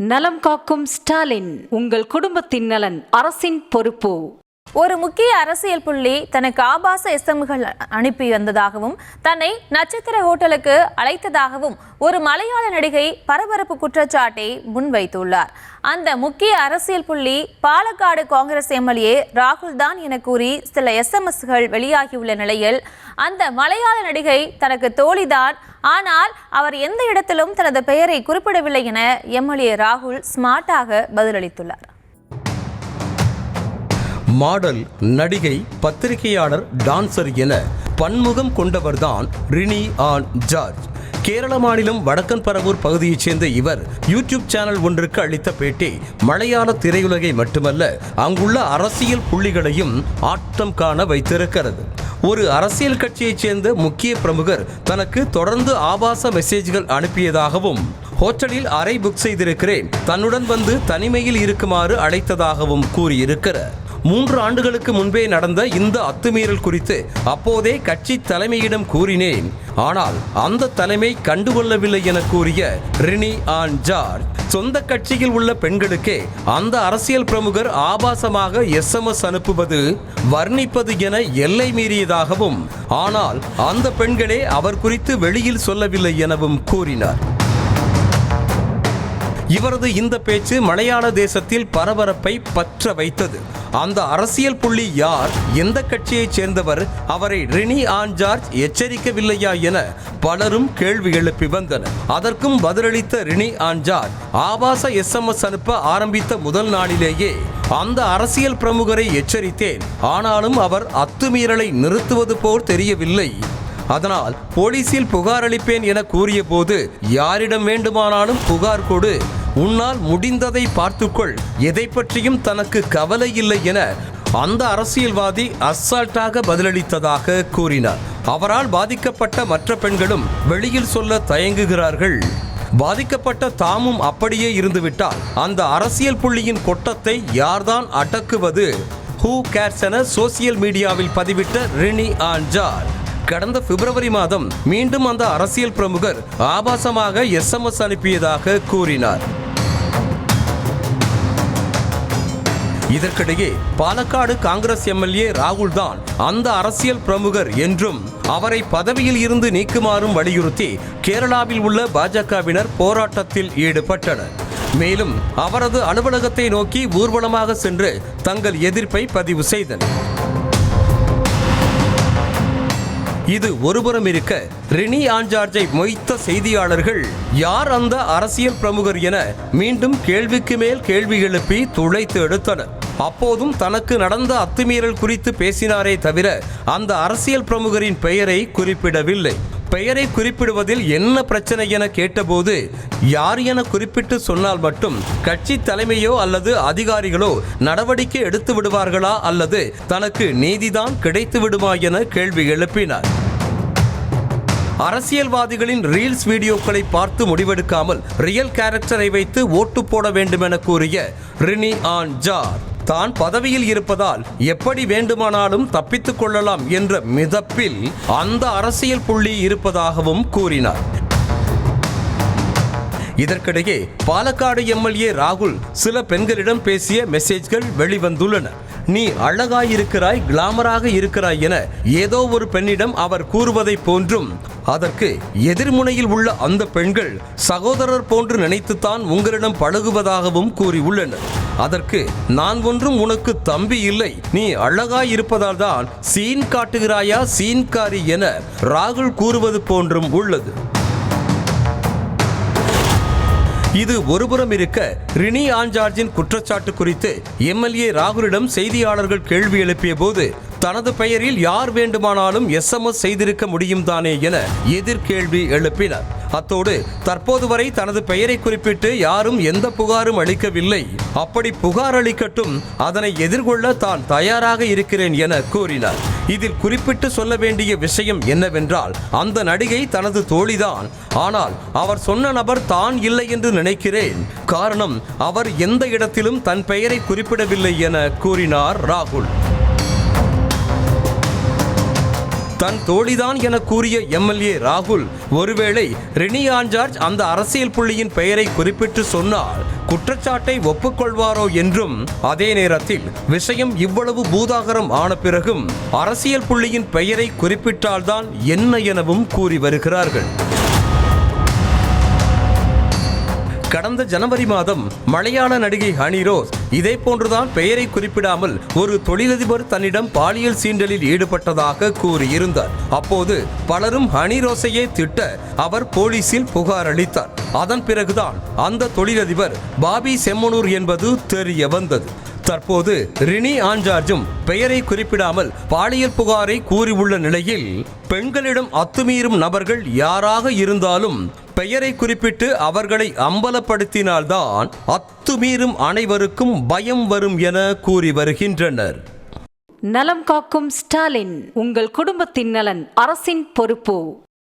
நலம் காக்கும் ஸ்டாலின், உங்கள் குடும்பத்தின் நலன் அரசின் பொறுப்பு. ஒரு முக்கிய அரசியல் புள்ளி தனக்கு ஆபாச எஸ்எம்கள் அனுப்பி வந்ததாகவும் தன்னை நட்சத்திர ஹோட்டலுக்கு அழைத்ததாகவும் ஒரு மலையாள நடிகை பரபரப்பு குற்றச்சாட்டை முன்வைத்துள்ளார். அந்த முக்கிய அரசியல் புள்ளி பாலக்காடு காங்கிரஸ் எம்எல்ஏ ராகுல் தான் என கூறி சில எஸ்எம்எஸ்கள் வெளியாகியுள்ள நிலையில் அந்த மலையாள நடிகை தனக்கு தோழிதான், ஆனால் அவர் எந்த இடத்திலும் தனது பெயரை குறிப்பிடவில்லை என எம்எல்ஏ ராகுல் ஸ்மார்ட்டாக பதிலளித்துள்ளார். மாடல், நடிகை, பத்திரிகையாளர், டான்சர் என பன்முகம் கொண்டவர்தான் ரினி ஆன் ஜார்ஜ். கேரள மாநிலம் வடக்கன்பரவூர் பகுதியைச் சேர்ந்த இவர் யூடியூப் சேனல் ஒன்றுக்கு அளித்த பேட்டி மலையாள திரையுலகை மட்டுமல்ல, அங்குள்ள அரசியல் புள்ளிகளையும் ஆட்டம் காண வைத்திருக்கிறது. ஒரு அரசியல் கட்சியைச் சேர்ந்த முக்கிய பிரமுகர் தனக்கு தொடர்ந்து ஆபாச மெசேஜ்கள் அனுப்பியதாகவும், ஹோட்டலில் அறை புக் செய்திருக்கிறேன், தன்னுடன் வந்து தனிமையில் இருக்குமாறு அழைத்ததாகவும் கூறியிருக்கிறார். 3 ஆண்டுகளுக்கு முன்பே நடந்த இந்த அத்துமீறல் குறித்து அப்போதே கட்சி தலைமையிடம் கூறினேன், ஆனால் அந்த தலைமை கண்டுகொள்ளவில்லை என கூறிய ரினி ஆன் ஜார்ஜ், சொந்த கட்சியில் உள்ள பெண்களுக்கே அந்த அரசியல் பிரமுகர் ஆபாசமாக எஸ்எம்எஸ் அனுப்புவது, வர்ணிப்பது என எல்லை மீறியதாகவும், ஆனால் அந்த பெண்களே அவர் குறித்து வெளியில் சொல்லவில்லை எனவும் கூறினார். இவரது இந்த பேச்சு மலையாள தேசத்தில் பரபரப்பை பற்ற வைத்தது. அந்த அரசியல் புள்ளி யார், எந்த கட்சியைச் சேர்ந்தவர், அவரை ரினி ஆன் ஜார்ஜ் எச்சரிக்கவில்லையா என பலரும் கேள்வி எழுப்பி வந்தனர். அதற்கும் பதிலளித்த ரினி ஆன் ஜார்ஜ், ஆபாச எஸ்எம்எஸ் அனுப்ப ஆரம்பித்த முதல் நாளிலேயே அந்த அரசியல் பிரமுகரை எச்சரித்தேன், ஆனாலும் அவர் அத்துமீறலை நிறுத்துவது போல் தெரியவில்லை. அதனால் போலீசில் புகார் அளிப்பேன் என கூறிய போது, யாரிடம் வேண்டுமானாலும் புகார் கொடு, உன்னால் முடிந்ததை பார்த்துக்கொள், எதை பற்றியும் தனக்கு கவலை இல்லை என அந்த அரசியல்வாதி அசால்ட்டாக பதிலளித்ததாக கூறினார். அவரால் பாதிக்கப்பட்ட மற்ற பெண்களும் வெளியில் சொல்ல தயங்குகிறார்கள். பாதிக்கப்பட்ட தாமும் அப்படியே இருந்துவிட்டால் அந்த அரசியல் புள்ளியின் கொட்டத்தை யார்தான் அடக்குவது? ஹூ கேர்ஸ் என சோசியல் மீடியாவில் பதிவிட்ட ரினி ஆன் ஜார்ஜ், கடந்த பிப்ரவரி மாதம் மீண்டும் அந்த அரசியல் பிரமுகர் ஆபாசமாக எஸ்எம்எஸ் அனுப்பியதாக கூறினார். இதற்கிடையே பாலக்காடு காங்கிரஸ் எம்எல்ஏ ராகுல் தான் அந்த அரசியல் பிரமுகர் என்றும் அவரை பதவியில் இருந்து நீக்குமாறும் வலியுறுத்தி கேரளாவில் உள்ள பாஜகவினர் போராட்டத்தில் ஈடுபட்டனர். மேலும் அவரது அலுவலகத்தை நோக்கி ஊர்வலமாக சென்று தங்கள் எதிர்ப்பை பதிவு செய்தனர். இது ஒருபுறம் இருக்க, ரினி ஆன் ஜார்ஜை மொய்த்த செய்தியாளர்கள் யார் அந்த அரசியல் பிரமுகர் என மீண்டும் கேள்விக்கு மேல் கேள்வி எழுப்பி துளைத்து எடுத்தனர். அப்போதும் தனக்கு நடந்த அத்துமீறல் குறித்து பேசினாரே தவிர அந்த அரசியல் பிரமுகரின் பெயரை குறிப்பிடவில்லை. பெயரை குறிப்பிடுவதில் என்ன பிரச்சனை என கேட்டபோது, யார் என குறிப்பிட்டு சொன்னால் மட்டும் கட்சி தலைமையோ அல்லது அதிகாரிகளோ நடவடிக்கை எடுத்து விடுவார்களா அல்லது தனக்கு நீதிதான் கிடைத்து விடுமா என கேள்வி எழுப்பினார். அரசியல்வாதிகளின் ரீல்ஸ் வீடியோக்களை பார்த்து முடிவெடுக்காமல் ரியல் கேரக்டரை வைத்து ஓட்டு போட வேண்டும் என கூறிய ரினி ஆன் ஜார்ஜ், தான் பதவியில் இருப்பதால் எப்படி வேண்டுமானாலும் தப்பித்துக் கொள்ளலாம் என்ற மிதப்பில் அந்த அரசியல் புள்ளி இருப்பதாகவும் கூறினார். இதற்கிடையே பாலக்காடு எம்எல்ஏ ராகுல் சில பெண்களிடம் பேசிய மெசேஜ்கள் வெளிவந்துள்ளன. நீ அழகாயிருக்கிறாய், கிளாமராக இருக்கிறாய் என ஏதோ ஒரு பெண்ணிடம் அவர் கூறுவதை போன்றும், அதற்கு எதிர்முனையில் உள்ள அந்த பெண்கள் சகோதரர் போன்று நினைத்துத்தான் உங்களிடம் பழகுவதாகவும் கூறியுள்ளனர். அதற்கு நான் ஒன்றும் உனக்கு தம்பி இல்லை, நீ அழகாயிருப்பதால் தான் சீன் காட்டுகிறாயா சீன்காரி என ராகுல் கூறுவது போன்றும் உள்ளது. இது ஒருபுறம் இருக்க, ரினி ஆன் ஜார்ஜின் குற்றச்சாட்டு குறித்து எம்எல்ஏ ராகுலிடம் செய்தியாளர்கள் கேள்வி எழுப்பிய போது, தனது பெயரில் யார் வேண்டுமானாலும் எஸ்எம்எஸ் செய்திருக்க முடியும் தானே என எதிர்கேள்வி எழுப்பினார். அத்தோடு தற்போது வரை தனது பெயரை குறிப்பிட்டு யாரும் எந்த புகாரும் அளிக்கவில்லை, அப்படி புகார் அளிக்கட்டும், அதனை எதிர்கொள்ள தான் தயாராக இருக்கிறேன் என கூறினார். இதில் குறிப்பிட்டு சொல்ல வேண்டிய விஷயம் என்னவென்றால், அந்த நடிகை தனது தோழிதான், ஆனால் அவர் சொன்ன நபர் தான் இல்லை என்று நினைக்கிறேன். காரணம், அவர் எந்த இடத்திலும் தன் பெயரை குறிப்பிடவில்லை என கூறினார் ராகுல். தன் தோழிதான் என கூறிய எம்எல்ஏ ராகுல் ஒருவேளை ரினி ஆஞ்சார்ஜ் அந்த அரசியல் புள்ளியின் பெயரை குறிப்பிட்டு சொன்னால் குற்றச்சாட்டை ஒப்புக்கொள்வாரோ என்றும், அதே நேரத்தில் விஷயம் இவ்வளவு பூதாகரம் ஆன பிறகும் அரசியல் புள்ளியின் பெயரை குறிப்பிட்டால்தான் என்ன எனவும் கூறி வருகிறார்கள். கடந்த ஜனவரி மாதம் மலையாள நடிகை ஹனி ரோஸ் இதே போன்றுதான் பெயரை குறிப்பிடாமல் ஒரு தொழிலதிபர் தன்னிடம் பாலியல் சீண்டலில் ஈடுபட்டதாக கூறியிருந்தார். அப்போது பலரும் ஹனி ரோஸையே திட்ட அவர் போலீசில் புகார் அளித்தார். அதன் பிறகுதான் அந்த தொழிலதிபர் பாபி செம்மனூர் என்பது தெரிய வந்தது. தற்போது ரினி ஆஞ்சார்ஜும் பெயரை குறிப்பிடாமல் பாலியல் புகாரை கூறியுள்ள நிலையில், பெண்களிடம் அத்துமீறும் நபர்கள் யாராக இருந்தாலும் பெயரை குறிப்பிட்டு அவர்களை அம்பலப்படுத்தினால்தான் அத்துமீறும் அனைவருக்கும் பயம் வரும் என கூறி வருகின்றனர். நலம் காக்கும் ஸ்டாலின், உங்கள் குடும்பத்தின் நலன் அரசின் பொறுப்பு.